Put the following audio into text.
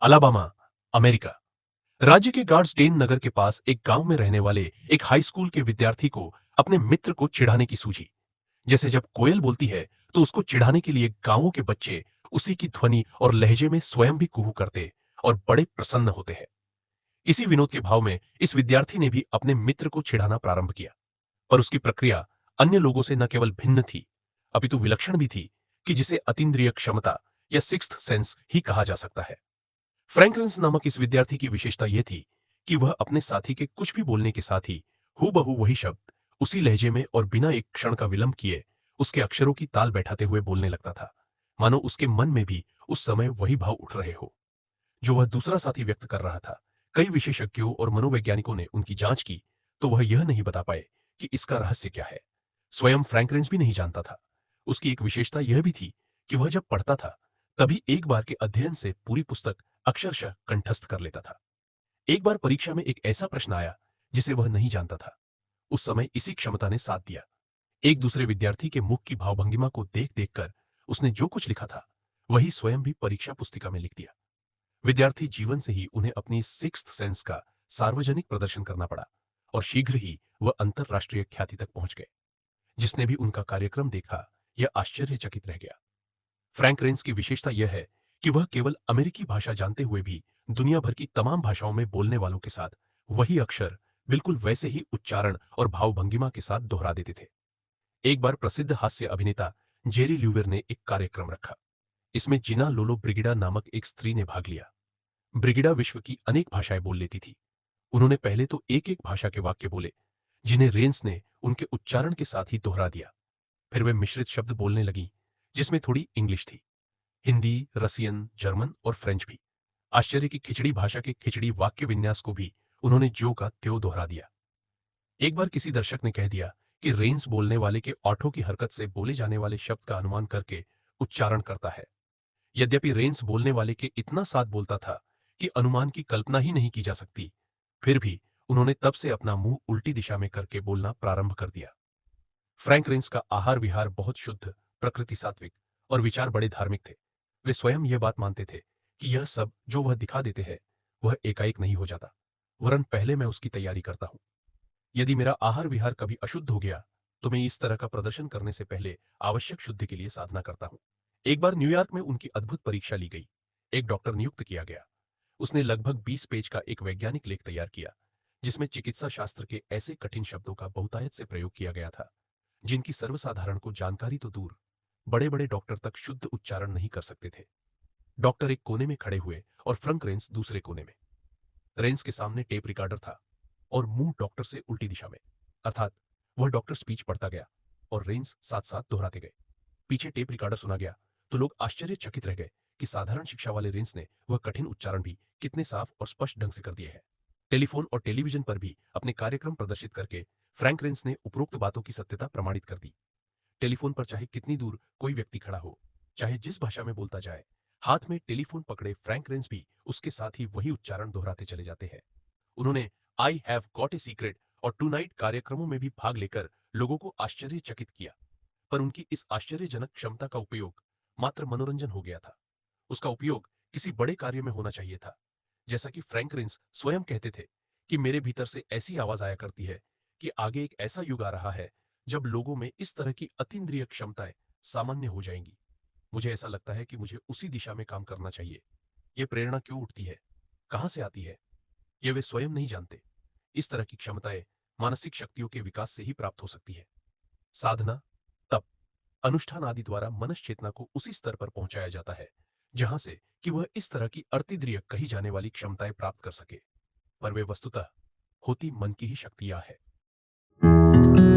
Alabama, America. राज्य के गार्डस्डेन नगर के पास एक गांव में रहने वाले एक हाई स्कूल के विद्यार्थी को अपने मित्र को चिढ़ाने की सूझी। जैसे जब कोयल बोलती है तो उसको चिढ़ाने के लिए गांवों के बच्चे उसी की ध्वनि और लहजे में स्वयं भी कुहू करते और बड़े प्रसन्न होते हैं। इसी विनोद के भाव में इस विद्यार्थी ने भी अपने मित्र को चिढ़ाना प्रारंभ किया। पर उसकी प्रक्रिया अन्य लोगों से न केवल भिन्न थी, अपितु विलक्षण भी थी, कि जिसे अतीन्द्रिय क्षमता या सिक्स्थ सेंस ही कहा जा सकता है। फ्रैंकलिन नामक इस विद्यार्थी की विशेषता यह थी कि वह अपने साथी के कुछ भी बोलने के साथ ही हूबहू वही शब्द उसी लहजे में और बिना एक क्षण का विलंब किए उसके अक्षरों की ताल बैठाते हुए बोलने लगता था, मानो उसके मन में भी उस समय वही भाव उठ रहे हो जो वह दूसरा साथी व्यक्त कर रहा था। कई विशेषज्ञों और मनोवैज्ञानिकों ने उनकी जांच की तो वह यह नहीं बता पाए कि इसका रहस्य क्या है। स्वयं फ्रैंकलिन भी नहीं जानता था। उसकी एक विशेषता यह भी थी कि वह जब पढ़ता था तभी एक बार के अध्ययन से पूरी पुस्तक अक्षरशः कंठस्थ कर लेता था। एक बार परीक्षा में एक ऐसा प्रश्न आया जिसे वह नहीं जानता था। उस समय इसी क्षमता ने साथ दिया। एक दूसरे विद्यार्थी के मुख की भावभंगिमा को देख देखकर उसने जो कुछ लिखा था वही स्वयं भी परीक्षा पुस्तिका में लिख दिया। विद्यार्थी जीवन से ही उन्हें अपनी सिक्स्थ सेंस का सार्वजनिक प्रदर्शन करना पड़ा और शीघ्र ही वह अंतरराष्ट्रीय ख्याति तक पहुंच गए। जिसने भी उनका कार्यक्रम देखा यह आश्चर्यचकित रह गया। फ्रैंक रेंस की विशेषता यह है कि वह केवल अमेरिकी भाषा जानते हुए भी दुनिया भर की तमाम भाषाओं में बोलने वालों के साथ वही अक्षर बिल्कुल वैसे ही उच्चारण और भावभंगिमा के साथ दोहरा देते थे। एक बार प्रसिद्ध हास्य अभिनेता जेरी ल्यूवेर ने एक कार्यक्रम रखा। इसमें जिना लोलो ब्रिगिडा नामक एक स्त्री ने भाग लिया। ब्रिगिडा विश्व की अनेक भाषाएं बोल लेती थी। उन्होंने पहले तो एक एक भाषा के वाक्य बोले जिन्हें रेंस ने उनके उच्चारण के साथ ही दोहरा दिया। फिर वे मिश्रित शब्द बोलने लगी जिसमें थोड़ी इंग्लिश थी, हिंदी, रसियन, जर्मन और फ्रेंच भी। आश्चर्य की खिचड़ी भाषा के खिचड़ी वाक्य विन्यास को भी उन्होंने ज्यों का त्यों दोहरा दिया। एक बार किसी दर्शक ने कह दिया कि रेंस बोलने वाले के ओठों की हरकत से बोले जाने वाले शब्द का अनुमान करके उच्चारण करता है। यद्यपि रेंस बोलने वाले के इतना साथ बोलता था कि अनुमान की कल्पना ही नहीं की जा सकती, फिर भी उन्होंने तब से अपना मुंह उल्टी दिशा में करके बोलना प्रारंभ कर दिया। फ्रैंक रेंस का आहार विहार बहुत शुद्ध, प्रकृति सात्विक और विचार बड़े धार्मिक थे। वे स्वयं यह बात मानते थे कि यह सब जो वह दिखा देते हैं वह एकाएक नहीं हो जाता, वरन पहले मैं उसकी तैयारी करता हूं। यदि मेरा आहार विहार कभी अशुद्ध हो गया तो मैं इस तरह का प्रदर्शन करने से पहले आवश्यक शुद्धि के लिए साधना करता हूं। एक बार न्यूयॉर्क में उनकी अद्भुत परीक्षा ली गई। एक डॉक्टर नियुक्त किया गया। उसने लगभग 20 पेज का एक वैज्ञानिक लेख तैयार किया जिसमें चिकित्सा शास्त्र के ऐसे कठिन शब्दों का बहुतायत से प्रयोग किया गया था जिनकी सर्वसाधारण को जानकारी तो दूर, बड़े बड़े डॉक्टर तक शुद्ध उच्चारण नहीं कर सकते थे। डॉक्टर एक कोने में खड़े हुए और फ्रैंक रेंस दूसरे कोने में। रेंस के सामने टेप रिकॉर्डर था और मुंह डॉक्टर से उल्टी दिशा में, अर्थात वह डॉक्टर स्पीच पढ़ता गया और रेंस साथ साथ दोहराते गए। पीछे टेप रिकॉर्डर सुना गया तो लोग आश्चर्यचकित रह गए कि साधारण शिक्षा वाले रेंस ने वह कठिन उच्चारण भी कितने साफ और स्पष्ट ढंग से कर दिए हैं। टेलीफोन और टेलीविजन पर भी अपने कार्यक्रम प्रदर्शित करके फ्रैंक रेंस ने उपरोक्त बातों की सत्यता प्रमाणित कर दी। टेलीफोन पर चाहे कितनी दूर कोई व्यक्ति खड़ा हो, चाहे जिस भाषा में बोलता जाए, हाथ में टेलीफोन पकड़े फ्रैंक रेंस भी उसके साथ ही वही उच्चारण दोहराते चले जाते हैं। उन्होंने I have got a secret और टुनाइट कार्यक्रमों में भी भाग लेकर लोगों को आश्चर्यचकित किया, पर उनकी इस आश्चर्यजनक क्षमता का उपयोग मात्र मनोरंजन हो गया था। उसका उपयोग किसी बड़े कार्य में होना चाहिए था। जैसा कि फ्रैंक रेंस स्वयं कहते थे कि मेरे भीतर से ऐसी आवाज आया करती है कि आगे एक ऐसा युग आ रहा है जब लोगों में इस तरह की अतीन्द्रिय क्षमताएं सामान्य हो जाएंगी। मुझे ऐसा लगता है कि मुझे उसी दिशा में काम करना चाहिए। यह प्रेरणा क्यों उठती है, कहां से आती है, यह वे स्वयं नहीं जानते। इस तरह की क्षमताएं मानसिक शक्तियों के विकास से ही प्राप्त हो सकती है। साधना, तप, अनुष्ठान आदि द्वारा मनस चेतना को उसी स्तर पर पहुंचाया जाता है जहां से कि वह इस तरह की अतीन्द्रिय कही जाने वाली क्षमताएं प्राप्त कर सके, पर वे वस्तुतः होती मन की ही शक्तियां है।